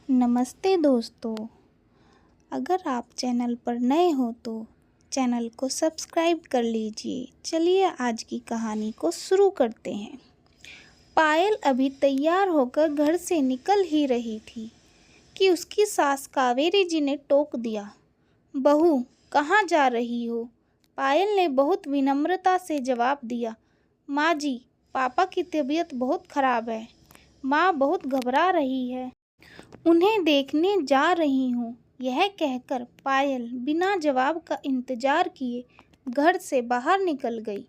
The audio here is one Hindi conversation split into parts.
नमस्ते दोस्तों। अगर आप चैनल पर नए हो तो चैनल को सब्सक्राइब कर लीजिए। चलिए आज की कहानी को शुरू करते हैं। पायल अभी तैयार होकर घर से निकल ही रही थी कि उसकी सास कावेरी जी ने टोक दिया। बहू, कहाँ जा रही हो? पायल ने बहुत विनम्रता से जवाब दिया। माँ जी, पापा की तबीयत बहुत खराब है। माँ बहुत घबरा रही है। उन्हें देखने जा रही हूँ। यह कहकर पायल बिना जवाब का इंतजार किए घर से बाहर निकल गई।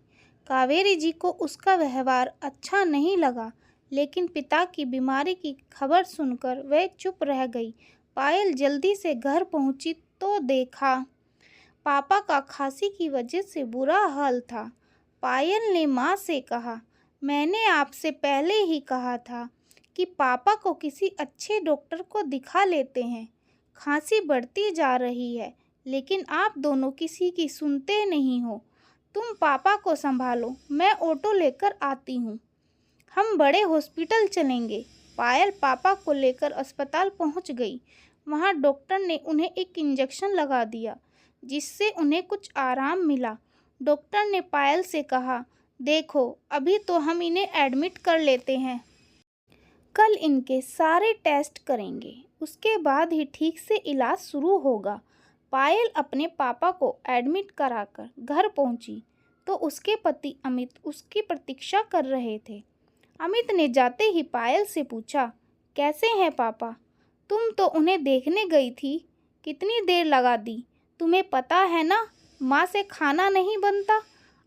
कावेरी जी को उसका व्यवहार अच्छा नहीं लगा, लेकिन पिता की बीमारी की खबर सुनकर वह चुप रह गई। पायल जल्दी से घर पहुंची तो देखा पापा का खांसी की वजह से बुरा हाल था। पायल ने माँ से कहा, मैंने आपसे पहले ही कहा था कि पापा को किसी अच्छे डॉक्टर को दिखा लेते हैं। खांसी बढ़ती जा रही है, लेकिन आप दोनों किसी की सुनते नहीं हो। तुम पापा को संभालो, मैं ऑटो लेकर आती हूँ। हम बड़े हॉस्पिटल चलेंगे। पायल पापा को लेकर अस्पताल पहुँच गई। वहाँ डॉक्टर ने उन्हें एक इंजेक्शन लगा दिया, जिससे उन्हें कुछ आराम मिला। डॉक्टर ने पायल से कहा, देखो, अभी तो हम इन्हें एडमिट कर लेते हैं। कल इनके सारे टेस्ट करेंगे, उसके बाद ही ठीक से इलाज शुरू होगा। पायल अपने पापा को एडमिट कराकर घर पहुंची तो उसके पति अमित उसकी प्रतीक्षा कर रहे थे। अमित ने जाते ही पायल से पूछा, कैसे हैं पापा? तुम तो उन्हें देखने गई थी, कितनी देर लगा दी? तुम्हें पता है ना, माँ से खाना नहीं बनता।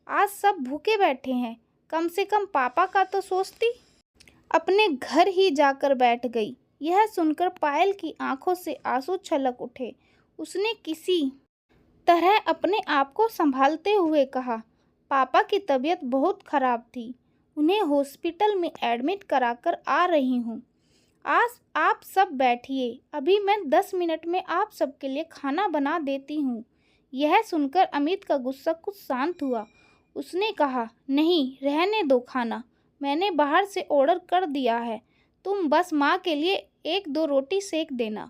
आज सब भूखे बैठे हैं, कम से कम पापा का तो सोचती। अपने घर ही जाकर बैठ गई। यह सुनकर पायल की आंखों से आंसू छलक उठे। उसने किसी तरह अपने आप को संभालते हुए कहा, पापा की तबीयत बहुत खराब थी, उन्हें हॉस्पिटल में एडमिट कराकर आ रही हूँ। आज आप सब बैठिए, अभी मैं 10 मिनट में आप सबके लिए खाना बना देती हूँ। यह सुनकर अमित का गुस्सा कुछ शांत हुआ। उसने कहा, नहीं, रहने दो खाना, मैंने बाहर से ऑर्डर कर दिया है। तुम बस माँ के लिए 1-2 रोटी सेक देना,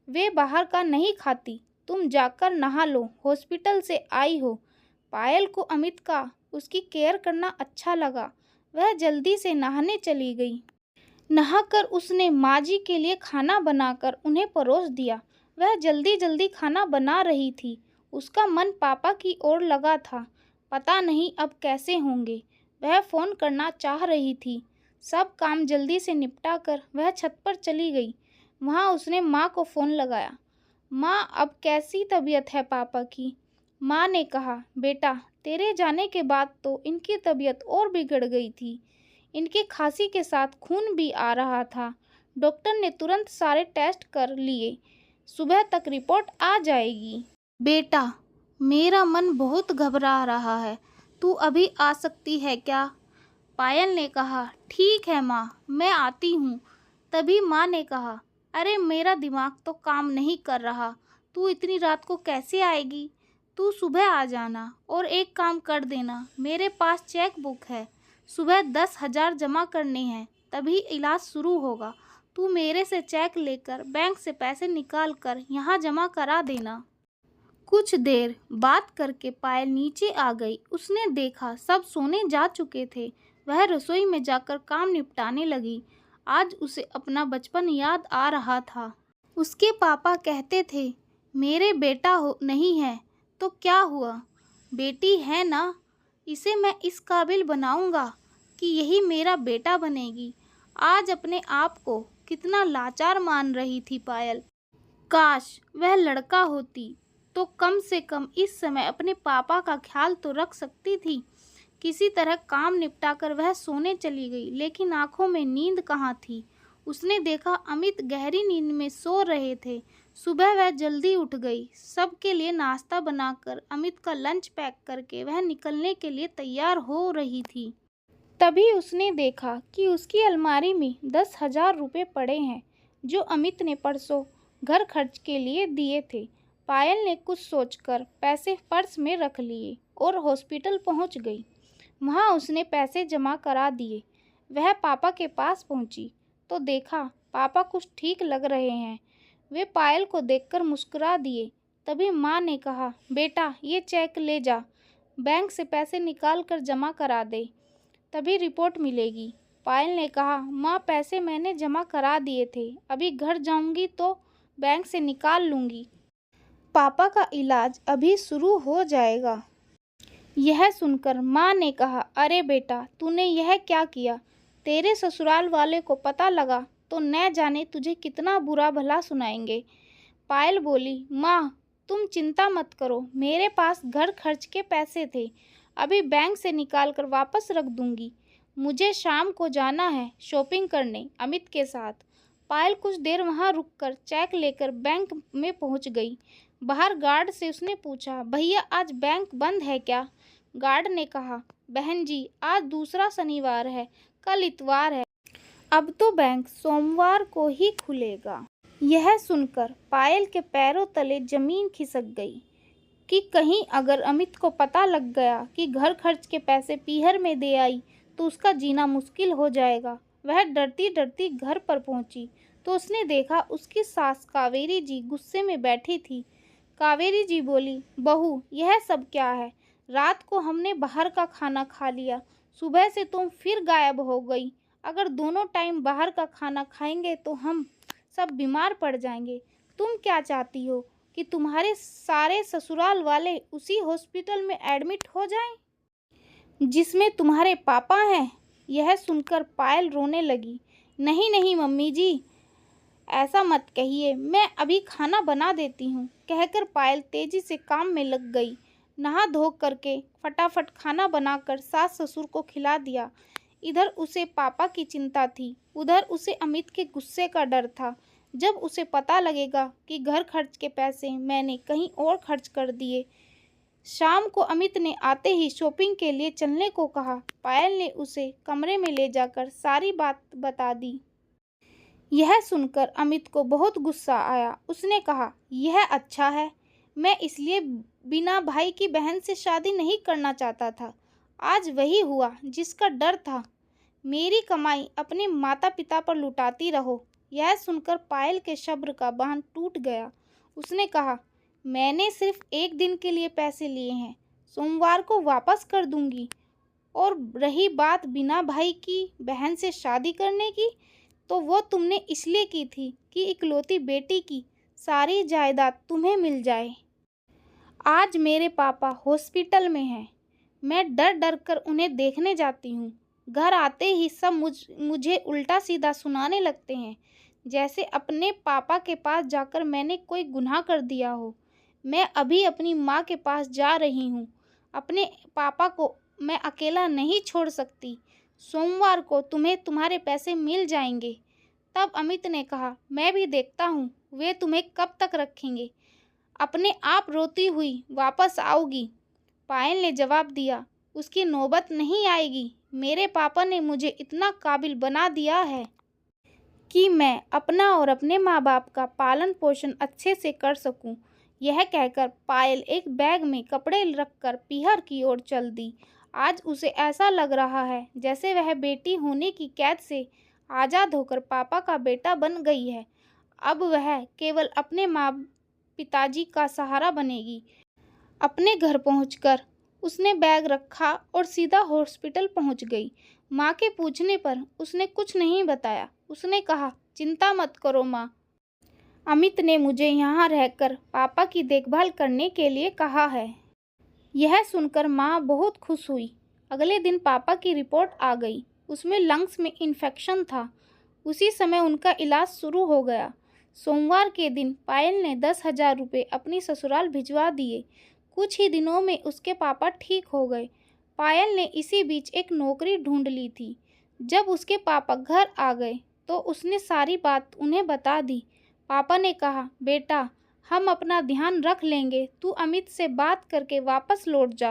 वे बाहर का नहीं खाती। तुम जाकर नहा लो, हॉस्पिटल से आई हो। पायल को अमित का उसकी केयर करना अच्छा लगा। वह जल्दी से नहाने चली गई। नहाकर उसने माँ जी के लिए खाना बनाकर उन्हें परोस दिया। वह जल्दी जल्दी खाना बना रही थी। उसका मन पापा की ओर लगा था। पता नहीं अब कैसे होंगे। वह फ़ोन करना चाह रही थी। सब काम जल्दी से निपटा कर वह छत पर चली गई। वहाँ उसने माँ को फ़ोन लगाया। माँ, अब कैसी तबीयत है पापा की? माँ ने कहा, बेटा, तेरे जाने के बाद तो इनकी तबीयत और बिगड़ गई थी। इनकी खांसी के साथ खून भी आ रहा था। डॉक्टर ने तुरंत सारे टेस्ट कर लिए, सुबह तक रिपोर्ट आ जाएगी। बेटा, मेरा मन बहुत घबरा रहा है, तू अभी आ सकती है क्या? पायल ने कहा, ठीक है माँ, मैं आती हूँ। तभी माँ ने कहा, अरे मेरा दिमाग तो काम नहीं कर रहा, तू इतनी रात को कैसे आएगी? तू सुबह आ जाना और एक काम कर देना, मेरे पास चेक बुक है, सुबह 10,000 जमा करने हैं, तभी इलाज शुरू होगा। तू मेरे से चेक लेकर बैंक से पैसे निकाल कर यहाँ जमा करा देना। कुछ देर बात करके पायल नीचे आ गई। उसने देखा सब सोने जा चुके थे। वह रसोई में जाकर काम निपटाने लगी। आज उसे अपना बचपन याद आ रहा था। उसके पापा कहते थे, मेरे बेटा हो नहीं है तो क्या हुआ, बेटी है ना, इसे मैं इस काबिल बनाऊंगा कि यही मेरा बेटा बनेगी। आज अपने आप को कितना लाचार मान रही थी पायल। काश वह लड़का होती तो कम से कम इस समय अपने पापा का ख्याल तो रख सकती थी। किसी तरह काम निपटाकर वह सोने चली गई, लेकिन आंखों में नींद कहाँ थी। उसने देखा अमित गहरी नींद में सो रहे थे। सुबह वह जल्दी उठ गई। सबके लिए नाश्ता बनाकर अमित का लंच पैक करके वह निकलने के लिए तैयार हो रही थी। तभी उसने देखा कि उसकी अलमारी में 10,000 रुपये पड़े हैं, जो अमित ने परसों घर खर्च के लिए दिए थे। पायल ने कुछ सोचकर पैसे पर्स में रख लिए और हॉस्पिटल पहुंच गई। वहां उसने पैसे जमा करा दिए। वह पापा के पास पहुंची तो देखा पापा कुछ ठीक लग रहे हैं। वे पायल को देखकर मुस्कुरा दिए। तभी माँ ने कहा, बेटा ये चेक ले जा, बैंक से पैसे निकाल कर जमा करा दे, तभी रिपोर्ट मिलेगी। पायल ने कहा, माँ पैसे मैंने जमा करा दिए थे, अभी घर जाऊंगी तो बैंक से निकाल लूँगी। पापा का इलाज अभी शुरू हो जाएगा। यह सुनकर माँ ने कहा, अरे बेटा तूने यह क्या किया? तेरे ससुराल वाले को पता लगा तो न जाने तुझे कितना बुरा भला सुनाएंगे। पायल बोली, माँ तुम चिंता मत करो, मेरे पास घर खर्च के पैसे थे, अभी बैंक से निकाल कर वापस रख दूंगी। मुझे शाम को जाना है शॉपिंग करने अमित के साथ। पायल कुछ देर वहाँ रुककर चेक लेकर बैंक में पहुँच गई। बाहर गार्ड से उसने पूछा, भैया आज बैंक बंद है क्या? गार्ड ने कहा, बहन जी आज दूसरा शनिवार है, कल इतवार है, अब तो बैंक सोमवार को ही खुलेगा। यह सुनकर पायल के पैरों तले जमीन खिसक गई कि कहीं अगर अमित को पता लग गया कि घर खर्च के पैसे पीहर में दे आई तो उसका जीना मुश्किल हो जाएगा। वह डरती डरती घर पर पहुंची तो उसने देखा उसकी सास कावेरी जी गुस्से में बैठी थी। कावेरी जी बोली, बहू यह सब क्या है? रात को हमने बाहर का खाना खा लिया, सुबह से तुम फिर गायब हो गई। अगर दोनों टाइम बाहर का खाना खाएंगे तो हम सब बीमार पड़ जाएंगे। तुम क्या चाहती हो कि तुम्हारे सारे ससुराल वाले उसी हॉस्पिटल में एडमिट हो जाएं जिसमें तुम्हारे पापा हैं? यह सुनकर पायल रोने लगी। नहीं नहीं मम्मी जी, ऐसा मत कहिए, मैं अभी खाना बना देती हूँ, कहकर पायल तेजी से काम में लग गई। नहा धो करके फटाफट खाना बनाकर सास ससुर को खिला दिया। इधर उसे पापा की चिंता थी, उधर उसे अमित के गुस्से का डर था। जब उसे पता लगेगा कि घर खर्च के पैसे मैंने कहीं और खर्च कर दिए। शाम को अमित ने आते ही शॉपिंग के लिए चलने को कहा। पायल ने उसे कमरे में ले जाकर सारी बात बता दी। यह सुनकर अमित को बहुत गुस्सा आया। उसने कहा, यह अच्छा है, मैं इसलिए बिना भाई की बहन से शादी नहीं करना चाहता था। आज वही हुआ जिसका डर था। मेरी कमाई अपने माता पिता पर लुटाती रहो। यह सुनकर पायल के सब्र का बांध टूट गया। उसने कहा, मैंने सिर्फ एक दिन के लिए पैसे लिए हैं, सोमवार को वापस कर दूंगी। और रही बात बिना भाई की बहन से शादी करने की, तो वो तुमने इसलिए की थी कि इकलौती बेटी की सारी जायदाद तुम्हें मिल जाए। आज मेरे पापा हॉस्पिटल में हैं, मैं डर डर कर उन्हें देखने जाती हूँ। घर आते ही सब मुझे उल्टा सीधा सुनाने लगते हैं, जैसे अपने पापा के पास जाकर मैंने कोई गुनाह कर दिया हो। मैं अभी अपनी माँ के पास जा रही हूँ, अपने पापा को मैं अकेला नहीं छोड़ सकती। सोमवार को तुम्हें तुम्हारे पैसे मिल जाएंगे। तब अमित ने कहा, मैं भी देखता हूँ वे तुम्हें कब तक रखेंगे, अपने आप रोती हुई वापस आओगी। पायल ने जवाब दिया, उसकी नौबत नहीं आएगी। मेरे पापा ने मुझे इतना काबिल बना दिया है कि मैं अपना और अपने माँ बाप का पालन पोषण अच्छे से कर सकूं। यह कहकर पायल एक बैग में कपड़े रखकर पीहर की ओर चल दी। आज उसे ऐसा लग रहा है जैसे वह बेटी होने की कैद से आज़ाद होकर पापा का बेटा बन गई है। अब वह केवल अपने माँ पिताजी का सहारा बनेगी। अपने घर पहुंचकर उसने बैग रखा और सीधा हॉस्पिटल पहुंच गई। माँ के पूछने पर उसने कुछ नहीं बताया। उसने कहा, चिंता मत करो माँ, अमित ने मुझे यहाँ रहकर पापा की देखभाल करने के लिए कहा है। यह सुनकर माँ बहुत खुश हुई। अगले दिन पापा की रिपोर्ट आ गई, उसमें लंग्स में इन्फेक्शन था। उसी समय उनका इलाज शुरू हो गया। सोमवार के दिन पायल ने 10,000 रुपये अपनी ससुराल भिजवा दिए। कुछ ही दिनों में उसके पापा ठीक हो गए। पायल ने इसी बीच एक नौकरी ढूंढ ली थी। जब उसके पापा घर आ गए तो उसने सारी बात उन्हें बता दी। पापा ने कहा, बेटा हम अपना ध्यान रख लेंगे, तू अमित से बात करके वापस लौट जा।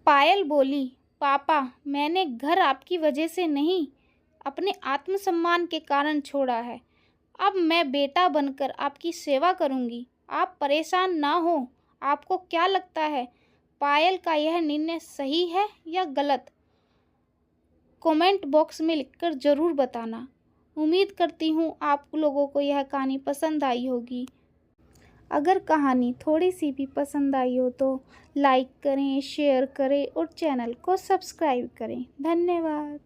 पायल बोली, पापा मैंने घर आपकी वजह से नहीं, अपने आत्मसम्मान के कारण छोड़ा है। अब मैं बेटा बनकर आपकी सेवा करूंगी, आप परेशान ना हो। आपको क्या लगता है पायल का यह निर्णय सही है या गलत? कमेंट बॉक्स में लिखकर ज़रूर बताना। उम्मीद करती हूँ आप लोगों को यह कहानी पसंद आई होगी। अगर कहानी थोड़ी सी भी पसंद आई हो तो लाइक करें, शेयर करें और चैनल को सब्सक्राइब करें। धन्यवाद।